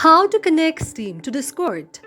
How to connect Steam to Discord.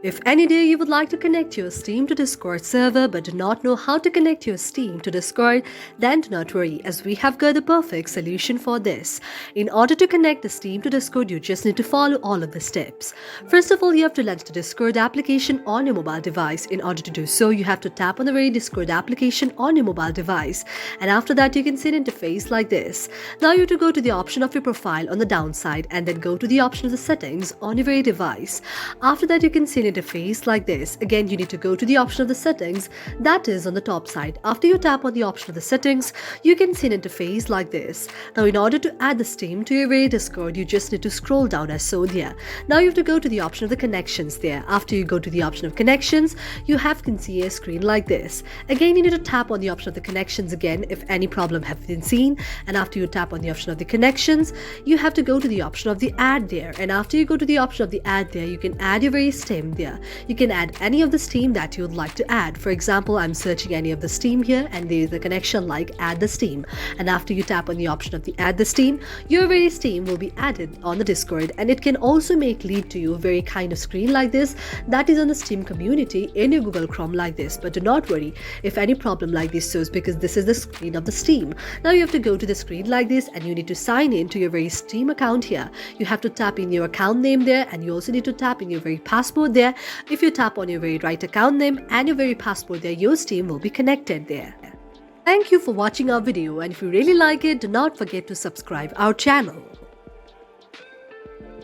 If any day you would like to connect your Steam to Discord server but do not know how to connect your Steam to Discord, then do not worry, as we have got the perfect solution for this. In order to connect the Steam to Discord, you just need to follow all of the steps. First of all, you have to launch the Discord application on your mobile device. In order to do so, you have to tap on the very Discord application on your mobile device. And after that, you can see an interface like this. Now you have to go to the option of your profile on the downside and then go to the option of the settings on your very device. After that, you can see an interface like this. Again, you need to go to the option of the settings that is on the top side. After you tap on the option of the settings, you can see an interface like this. Now, in order to add the Steam to your very Discord, you just need to scroll down as so there. Now you have to go to the option of the connections there. After you go to the option of connections, you can see a screen like this. Again, you need to tap on the option of the connections again if any problem have been seen. And after you tap on the option of the connections, you have to go to the option of the add there. And after you go to the option of the add there, you can add your very Steam there. You can add any of the Steam that you would like to add. For example, I'm searching any of the Steam here and there is a connection like add the Steam. And after you tap on the option of the add the Steam, your very Steam will be added on the Discord, and it can also lead to you a very kind of screen like this that is on the Steam community in your Google Chrome like this. But do not worry if any problem like this shows, because this is the screen of the Steam. Now you have to go to the screen like this and you need to sign in to your very Steam account here. You have to tap in your account name there, and you also need to tap in your very password there. If you tap on your very right account name and your very password there, your Steam will be connected there. Thank you for watching our video, and if you really like it, do not forget to subscribe our channel.